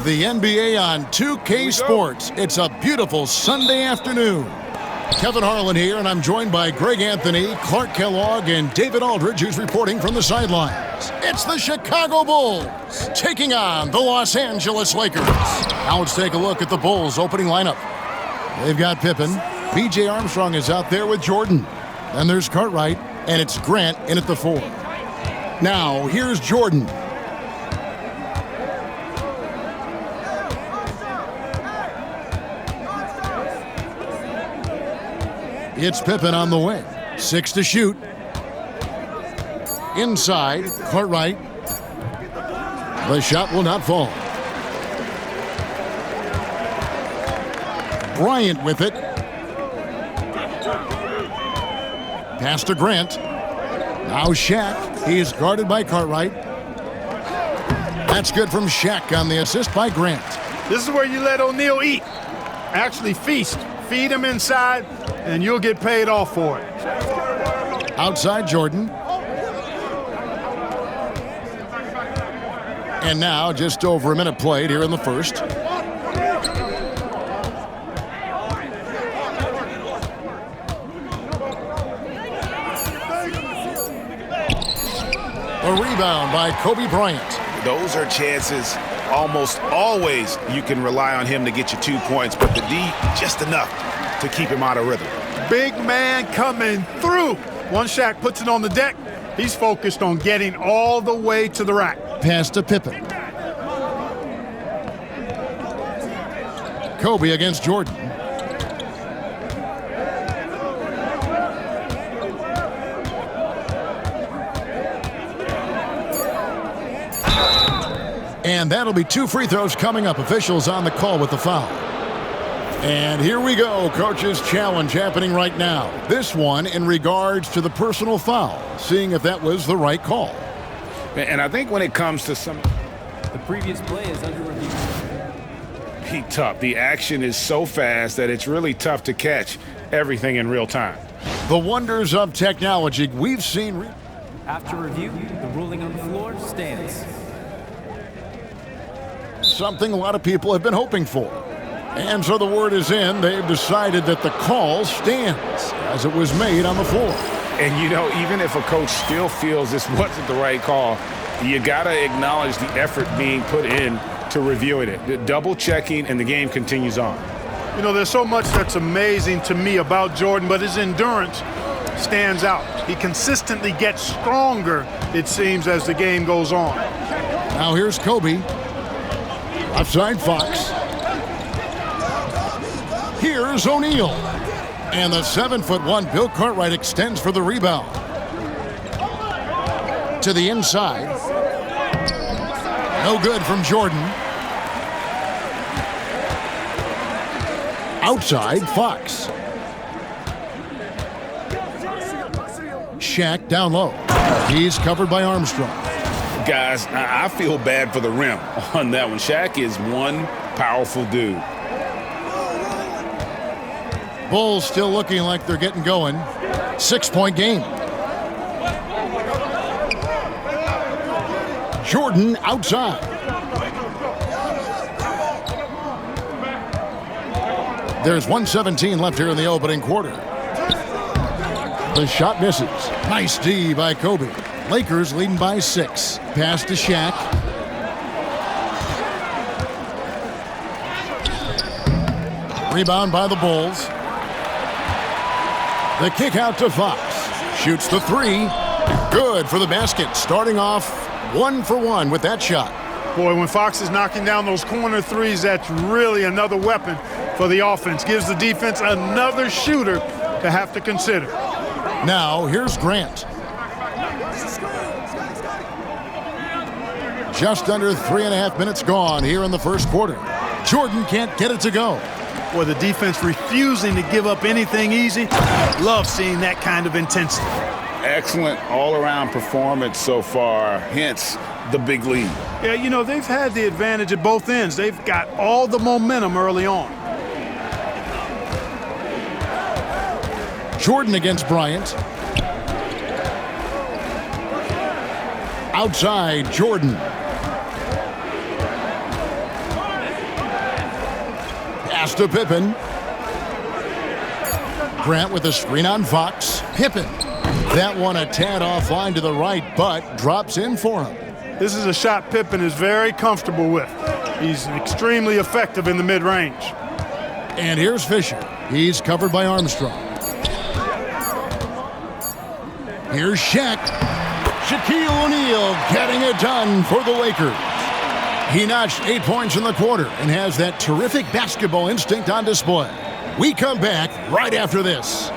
The NBA on 2K Sports. It's a beautiful Sunday afternoon. Kevin Harlan here, and I'm joined by Greg Anthony, Clark Kellogg, and David Aldridge, who's reporting from the sidelines. It's the Chicago Bulls taking on the Los Angeles Lakers. Now let's take a look at the Bulls' opening lineup. They've got Pippen. B.J. Armstrong is out there with Jordan. Then there's Cartwright, and it's Grant in at the 4. Now, here's Jordan. It's Pippen on the wing. 6 to shoot. Inside, Cartwright. The shot will not fall. Bryant with it. Pass to Grant. Now Shaq. He is guarded by Cartwright. That's good from Shaq on the assist by Grant. This is where you let O'Neal eat. Actually feast. Feed him inside, and you'll get paid off for it. Outside Jordan. And now just over a minute played here in the first. A rebound by Kobe Bryant. Those are chances almost always you can rely on him to get you 2 points, but the D just enough to keep him out of rhythm. Big man coming through. Once Shaq puts it on the deck, he's focused on getting all the way to the rack. Pass to Pippen. Kobe against Jordan. And that'll be 2 free throws coming up. Officials on the call with the foul. And here we go. Coach's challenge happening right now. This one in regards to the personal foul. Seeing if that was the right call. And I think when it comes to some... The previous play is under review. Be tough. The action is so fast that it's really tough to catch everything in real time. The wonders of technology we've seen. After review, the ruling on the floor stands. Something a lot of people have been hoping for. And so the word is in. They've decided that the call stands as it was made on the floor. And, you know, even if a coach still feels this wasn't the right call, you got to acknowledge the effort being put in to reviewing it. The double checking, and the game continues on. You know, there's so much that's amazing to me about Jordan, but his endurance stands out. He consistently gets stronger, it seems, as the game goes on. Now here's Kobe. Offside Fox. Here's O'Neal. And the 7'1" Bill Cartwright extends for the rebound. To the inside. No good from Jordan. Outside Fox. Shaq down low. He's covered by Armstrong. Guys, I feel bad for the rim on that one. Shaq is one powerful dude. Bulls still looking like they're getting going. 6-point game. Jordan outside. There's 1:17 left here in the opening quarter. The shot misses. Nice D by Kobe. Lakers leading by 6. Pass to Shaq. Rebound by the Bulls. The kick out to Fox. Shoots the 3. Good for the basket. Starting off 1 for 1 with that shot. Boy, when Fox is knocking down those corner threes, that's really another weapon for the offense. Gives the defense another shooter to have to consider. Now, here's Grant. Just under 3.5 minutes gone here in the first quarter. Jordan can't get it to go. Boy, the defense refusing to give up anything easy. Love seeing that kind of intensity. Excellent all-around performance so far, hence the big lead. Yeah, you know, they've had the advantage at both ends. They've got all the momentum early on. Jordan against Bryant. Outside, Jordan. Pass to Pippen. Grant with a screen on Fox. Pippen. That one a tad offline to the right, but drops in for him. This is a shot Pippen is very comfortable with. He's extremely effective in the mid-range. And here's Fisher. He's covered by Armstrong. Here's Shaq. Shaquille O'Neal getting it done for the Lakers. He notched 8 points in the quarter and has that terrific basketball instinct on display. We come back right after this.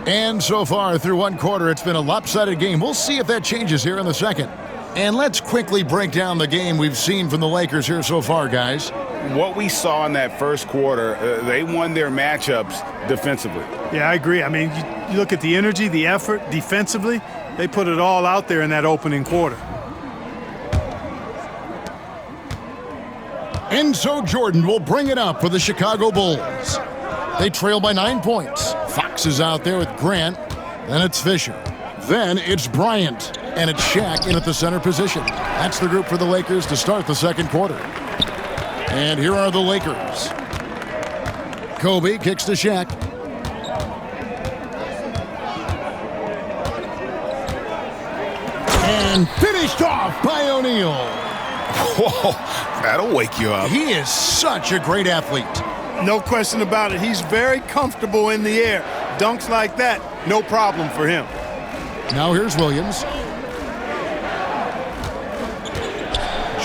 And so far through one quarter, it's been a lopsided game. We'll see if that changes here in the second. And let's quickly break down the game we've seen from the Lakers here so far, guys. What we saw in that first quarter, they won their matchups defensively. Yeah, I agree. I mean, you look at the energy, the effort defensively, they put it all out there in that opening quarter. And so Jordan will bring it up for the Chicago Bulls. They trail by 9 points. Fox is out there with Grant. Then it's Fisher. Then it's Bryant. And it's Shaq in at the center position. That's the group for the Lakers to start the second quarter. And here are the Lakers. Kobe kicks to Shaq. And finished off by O'Neal. Whoa, that'll wake you up. He is such a great athlete. No question about it. He's very comfortable in the air. Dunks like that, no problem for him. Now here's Williams.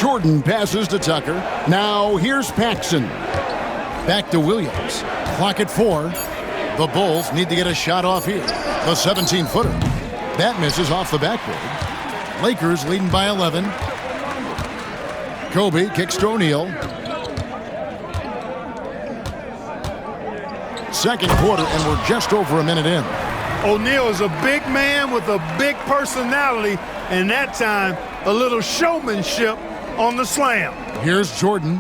Jordan passes to Tucker. Now here's Paxson. Back to Williams. Clock at 4. The Bulls need to get a shot off here. The 17-footer. That misses off the backboard. Lakers leading by 11. Kobe kicks to O'Neal. Second quarter, and we're just over a minute in. O'Neal is a big man with a big personality, and that time, a little showmanship on the slam. Here's Jordan.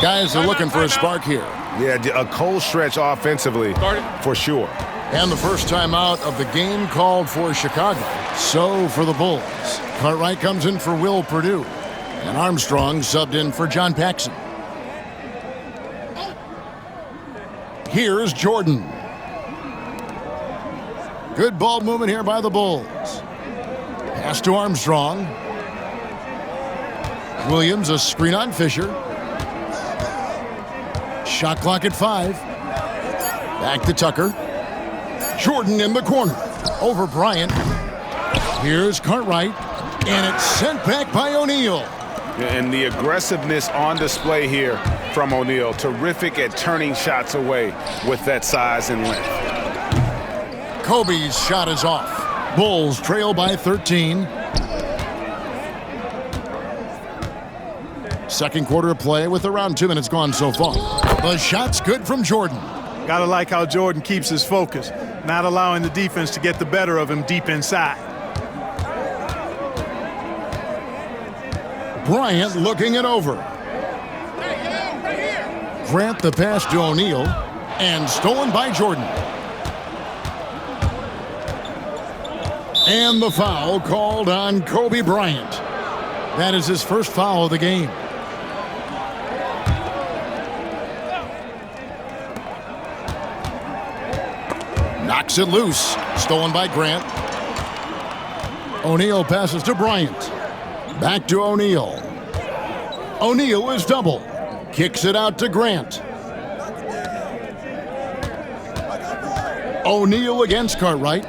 Guys are looking for a spark here. Yeah, a cold stretch offensively for sure. And the first time out of the game called for Chicago. So for the Bulls, Cartwright comes in for Will Perdue. And Armstrong subbed in for John Paxson. Here's Jordan. Good ball movement here by the Bulls. Pass to Armstrong. Williams, a screen on Fisher. Shot clock at 5. Back to Tucker. Jordan in the corner. Over Bryant. Here's Cartwright. And it's sent back by O'Neal. And the aggressiveness on display here from O'Neal. Terrific at turning shots away with that size and length. Kobe's shot is off. Bulls trail by 13. Second quarter of play with around 2 minutes gone so far. The shot's good from Jordan. Gotta like how Jordan keeps his focus, not allowing the defense to get the better of him deep inside. Bryant looking it over. Grant the pass to O'Neal, and stolen by Jordan. And the foul called on Kobe Bryant. That is his first foul of the game. Knocks it loose. Stolen by Grant. O'Neal passes to Bryant. Back to O'Neal. O'Neal is double. Kicks it out to Grant. O'Neal against Cartwright.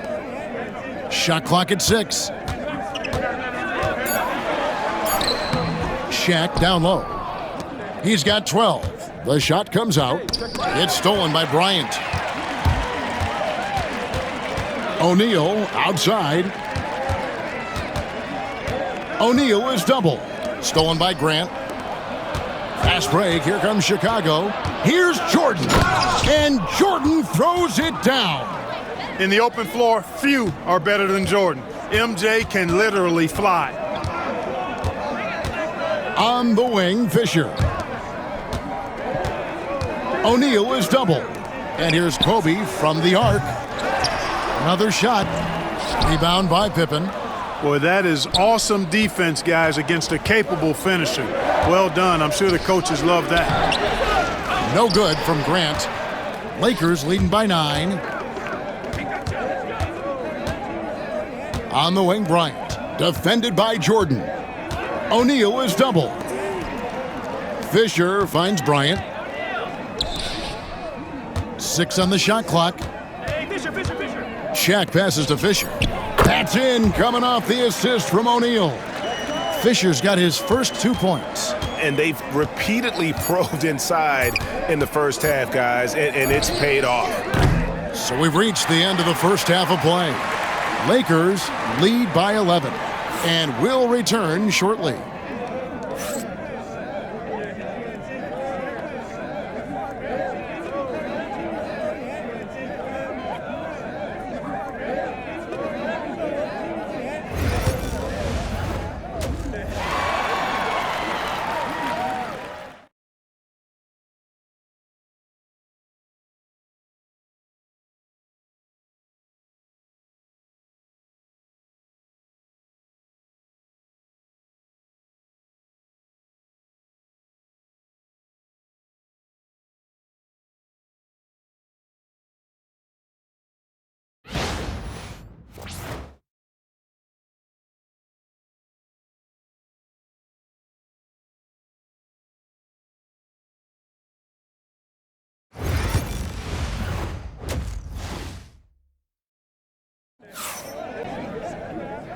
Shot clock at 6. Shaq down low. He's got 12. The shot comes out. It's stolen by Bryant. O'Neal outside. O'Neal is double. Stolen by Grant. Fast break. Here comes Chicago. Here's Jordan. And Jordan throws it down. In the open floor, few are better than Jordan. MJ can literally fly. On the wing, Fisher. O'Neal is double. And here's Kobe from the arc. Another shot. Rebound by Pippen. Boy, that is awesome defense, guys, against a capable finisher. Well done. I'm sure the coaches love that. No good from Grant. Lakers leading by 9. On the wing, Bryant. Defended by Jordan. O'Neal is double. Fisher finds Bryant. 6 on the shot clock. Shaq passes to Fisher. That's in, coming off the assist from O'Neal. Fisher's got his first 2 points. And they've repeatedly probed inside in the first half, guys, and it's paid off. So we've reached the end of the first half of play. Lakers lead by 11 and will return shortly.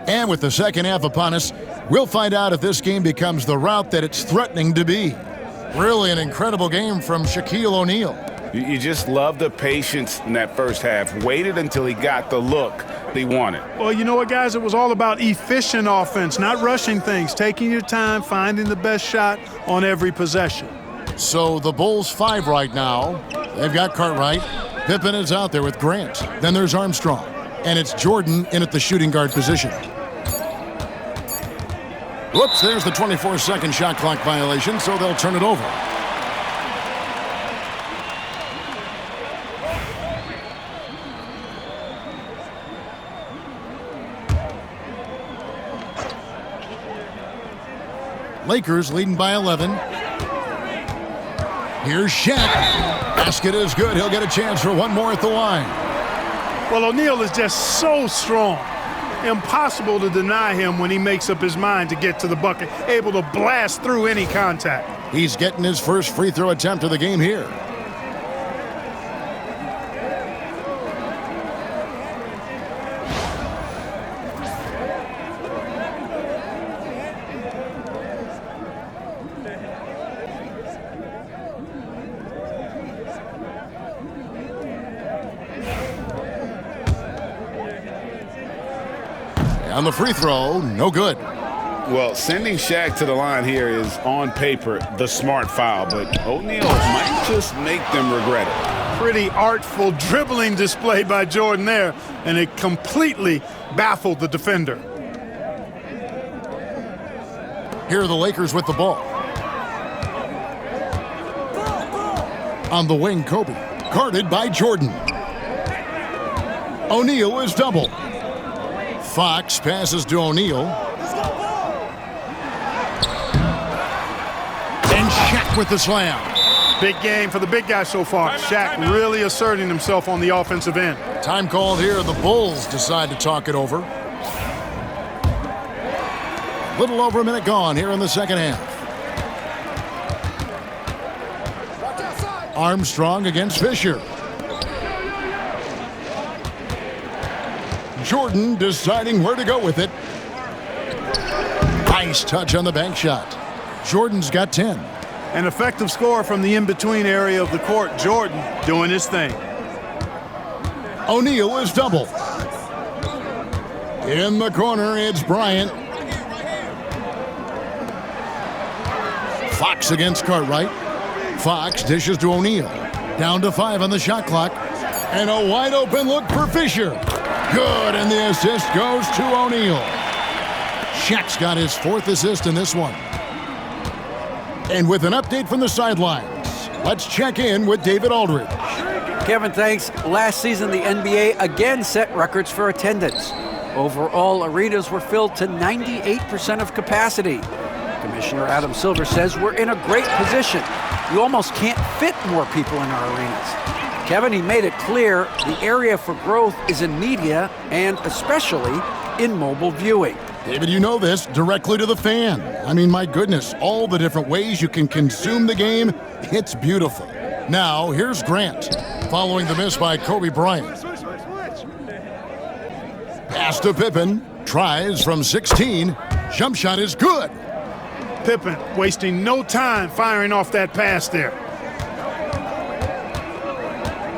And with the second half upon us, we'll find out if this game becomes the route that it's threatening to be. Really an incredible game from Shaquille O'Neal. You just love the patience in that first half. Waited until he got the look they wanted. Well, you know what, guys? It was all about efficient offense, not rushing things, taking your time, finding the best shot on every possession. So the Bulls 5 right now. They've got Cartwright. Pippen is out there with Grant. Then there's Armstrong. And it's Jordan in at the shooting guard position. Whoops, there's the 24-second shot clock violation, so they'll turn it over. Lakers leading by 11. Here's Shaq. Basket is good. He'll get a chance for one more at the line. Well, O'Neal is just so strong. Impossible to deny him when he makes up his mind to get to the bucket, able to blast through any contact. He's getting his first free throw attempt of the game here. On the free throw, no good. Well, sending Shaq to the line here is, on paper, the smart foul, but O'Neal might just make them regret it. Pretty artful dribbling display by Jordan there, and it completely baffled the defender. Here are the Lakers with the ball. On the wing, Kobe. Guarded by Jordan. O'Neal is doubled. Fox passes to O'Neal. And Shaq with the slam. Big game for the big guy so far. Shaq really asserting himself on the offensive end. Time called here. The Bulls decide to talk it over. Little over a minute gone here in the second half. Armstrong against Fisher. Jordan deciding where to go with it. Nice touch on the bank shot. Jordan's got 10. An effective score from the in-between area of the court. Jordan doing his thing. O'Neal is double. In the corner, it's Bryant. Fox against Cartwright. Fox dishes to O'Neal. Down to 5 on the shot clock. And a wide open look for Fisher. Good, and the assist goes to O'Neal. Shaq's got his 4th assist in this one. And with an update from the sidelines, let's check in with David Aldridge. Kevin, thanks. Last season, the NBA again set records for attendance. Overall, arenas were filled to 98% of capacity. Commissioner Adam Silver says we're in a great position. You almost can't fit more people in our arenas. Kevin, he made it clear the area for growth is in media and especially in mobile viewing. David, you know this, directly to the fan. I mean, my goodness, all the different ways you can consume the game, it's beautiful. Now, here's Grant, following the miss by Kobe Bryant. Pass to Pippen, tries from 16, jump shot is good. Pippen wasting no time firing off that pass there.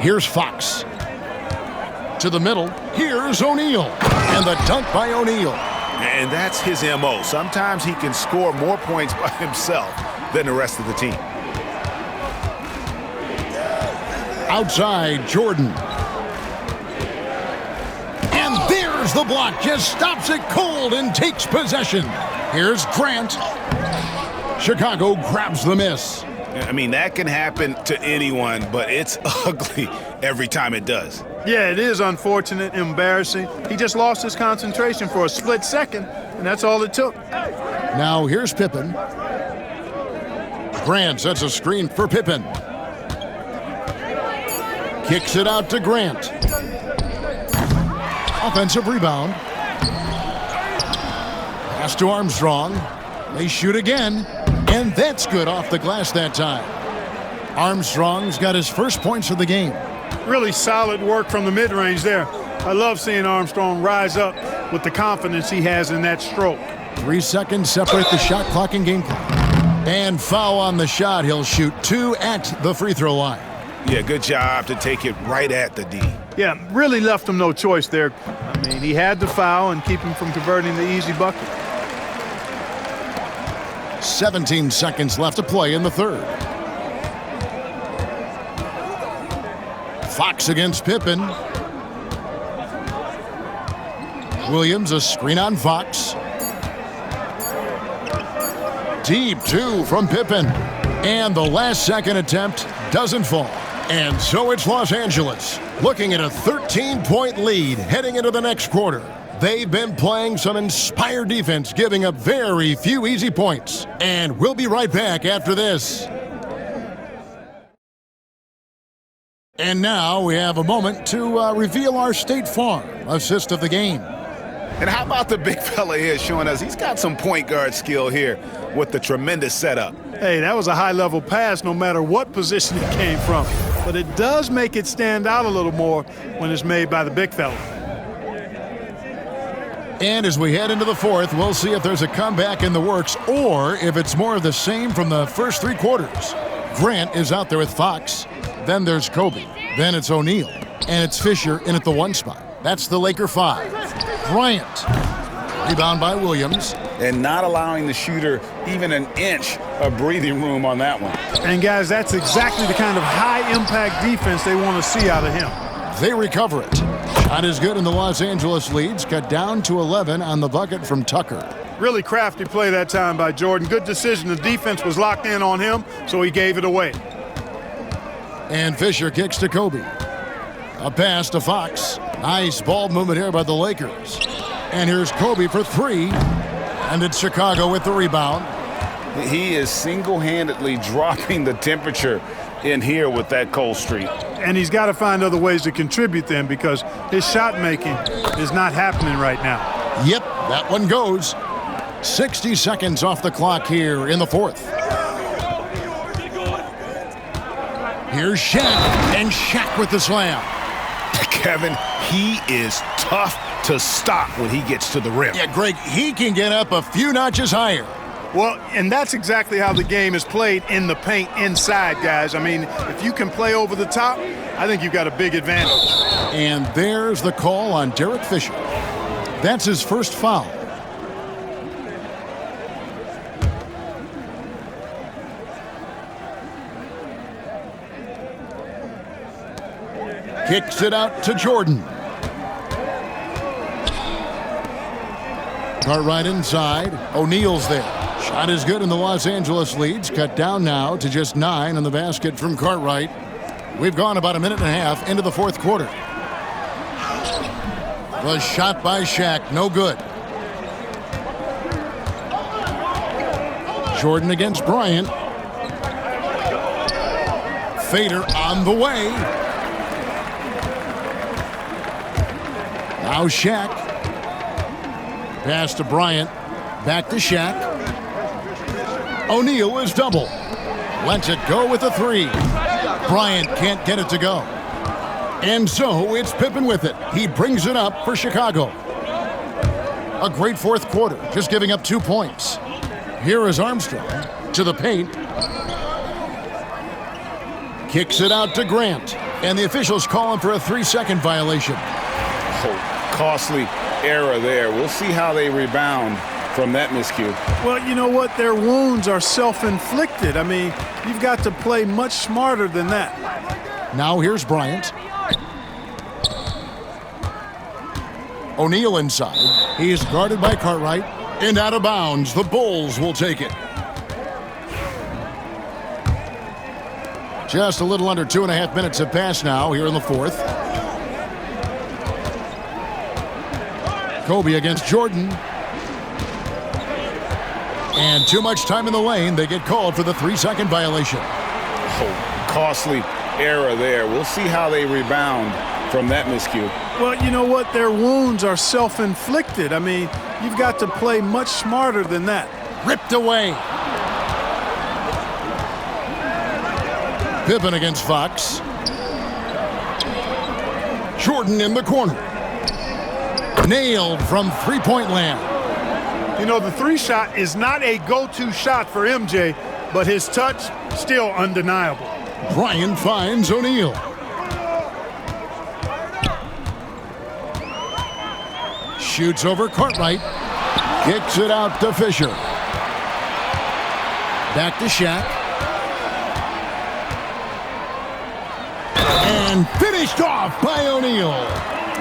Here's Fox. To the middle, here's O'Neal. And the dunk by O'Neal. And that's his MO. Sometimes he can score more points by himself than the rest of the team. Outside, Jordan. And there's the block. Just stops it cold and takes possession. Here's Grant. Chicago grabs the miss. I mean, that can happen to anyone, but it's ugly every time it does. Yeah, it is unfortunate, embarrassing. He just lost his concentration for a split second, and that's all it took. Now here's Pippen. Grant sets a screen for Pippen. Kicks it out to Grant. Offensive rebound. Pass to Armstrong. They shoot again, and that's good off the glass that time. Armstrong's got his first points of the game. Really solid work from the mid-range there. I love seeing Armstrong rise up with the confidence he has in that stroke. 3 seconds separate the shot clock and game clock. And foul on the shot. He'll shoot 2 at the free throw line. Yeah, good job to take it right at the D. Yeah, really left him no choice there. I mean, he had the foul and keep him from converting the easy bucket. 17 seconds left to play in the third. Fox against Pippen. Williams, a screen on Fox. Deep two from Pippen. And the last second attempt doesn't fall. And so it's Los Angeles, looking at a 13-point lead heading into the next quarter. They've been playing some inspired defense, giving up very few easy points. And we'll be right back after this. And now we have a moment to reveal our State Farm assist of the game. And how about the big fella here showing us he's got some point guard skill here with the tremendous setup. Hey, that was a high-level pass no matter what position it came from. But it does make it stand out a little more when it's made by the big fella. And as we head into the fourth, we'll see if there's a comeback in the works or if it's more of the same from the first 3 quarters. Grant is out there with Fox. Then there's Kobe. Then it's O'Neal. And it's Fisher in at the 1 spot. That's the Laker 5. Bryant. Rebound by Williams. And not allowing the shooter even an inch of breathing room on that one. And, guys, that's exactly the kind of high-impact defense they want to see out of him. They recover it. Shot is good, and the Los Angeles leads cut down to 11 on the bucket from Tucker. Really crafty play that time by Jordan. Good decision. The defense was locked in on him, so he gave it away. And Fisher kicks to Kobe. A pass to Fox. Nice ball movement here by the Lakers. And here's Kobe for 3. And it's Chicago with the rebound. He is single-handedly dropping the temperature in here with that cold streak. And he's got to find other ways to contribute then because his shot making is not happening right now. Yep, that one goes. 60 seconds off the clock here in the fourth. Here's Shaq, and Shaq with the slam. Kevin, he is tough to stop when he gets to the rim. Yeah, Greg, he can get up a few notches higher. Well, and that's exactly how the game is played in the paint inside, guys. I mean, if you can play over the top, I think you've got a big advantage. And there's the call on Derek Fisher. That's his first foul. Kicks it out to Jordan. Cartwright inside. O'Neal's there. Shot is good, and the Los Angeles leads cut down now to just 9 on the basket from Cartwright. We've gone about a minute and a half into the fourth quarter. Was shot by Shaq, no good. Jordan against Bryant. Fader on the way. Now Shaq. Pass to Bryant. Back to Shaq. O'Neal is double. Lets it go with a three. Bryant can't get it to go. And so it's Pippen with it. He brings it up for Chicago. A great fourth quarter, just giving up 2 points. Here is Armstrong to the paint. Kicks it out to Grant. And the officials call him for a 3-second violation. Oh, costly error there. We'll see how they rebound from that miscue. Well, you know what? Their wounds are self-inflicted. I mean, you've got to play much smarter than that. Now here's Bryant. O'Neal inside. He's guarded by Cartwright. And out of bounds. The Bulls will take it. Just a little under 2.5 minutes have passed now here in the fourth. Kobe against Jordan. And too much time in the lane. They get called for the 3-second violation. Oh, costly error there. We'll see how they rebound from that miscue. Well, you know what? Their wounds are self-inflicted. I mean, you've got to play much smarter than that. Ripped away. Pippen against Fox. Jordan in the corner. Nailed from three-point land. You know, the three shot is not a go-to shot for MJ, but his touch still undeniable. Bryant finds O'Neal. Shoots over Cartwright. Kicks it out to Fisher. Back to Shaq. And finished off by O'Neal.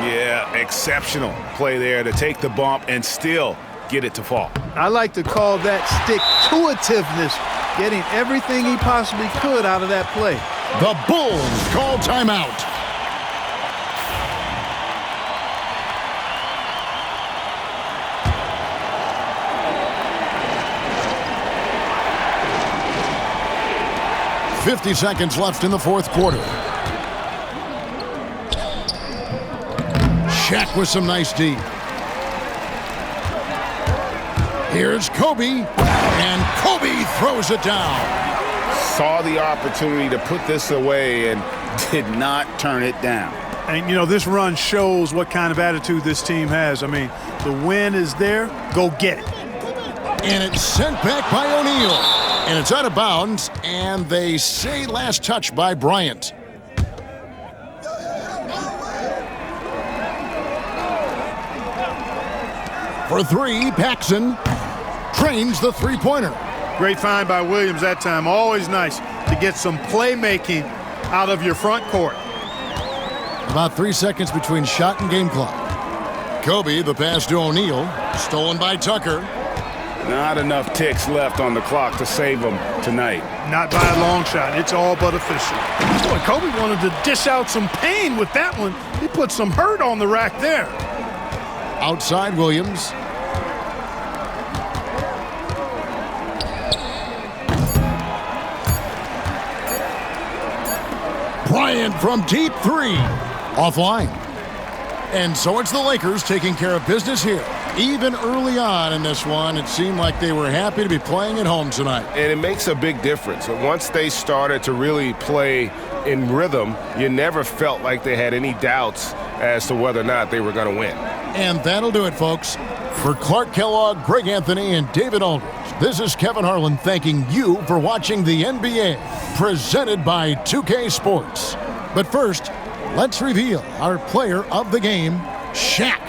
Yeah, exceptional play there to take the bump and still get it to fall. I like to call that stick-to-itiveness, getting everything he possibly could out of that play. The Bulls call timeout. .50 seconds left in the fourth quarter. Shaq with some nice D. Here's Kobe, and Kobe throws it down. Saw the opportunity to put this away and did not turn it down. And, you know, this run shows what kind of attitude this team has. I mean, the win is there. Go get it. And it's sent back by O'Neal. And it's out of bounds, and they say last touch by Bryant. For three, Paxson trains the three-pointer. Great find by Williams that time. Always nice to get some playmaking out of your front court. About 3 seconds between shot and game clock. Kobe, the pass to O'Neal, stolen by Tucker. Not enough ticks left on the clock to save them tonight. Not by a long shot. It's all but official. Boy, Kobe wanted to dish out some pain with that one. He put some hurt on the rack there. Outside Williams. Bryant from deep three. Offline. And so it's the Lakers taking care of business here. Even early on in this one, it seemed like they were happy to be playing at home tonight. And it makes a big difference. Once they started to really play in rhythm, you never felt like they had any doubts as to whether or not they were going to win. And that'll do it, folks. For Clark Kellogg, Greg Anthony, and David Aldridge, this is Kevin Harlan thanking you for watching the NBA, presented by 2K Sports. But first, let's reveal our player of the game, Shaq.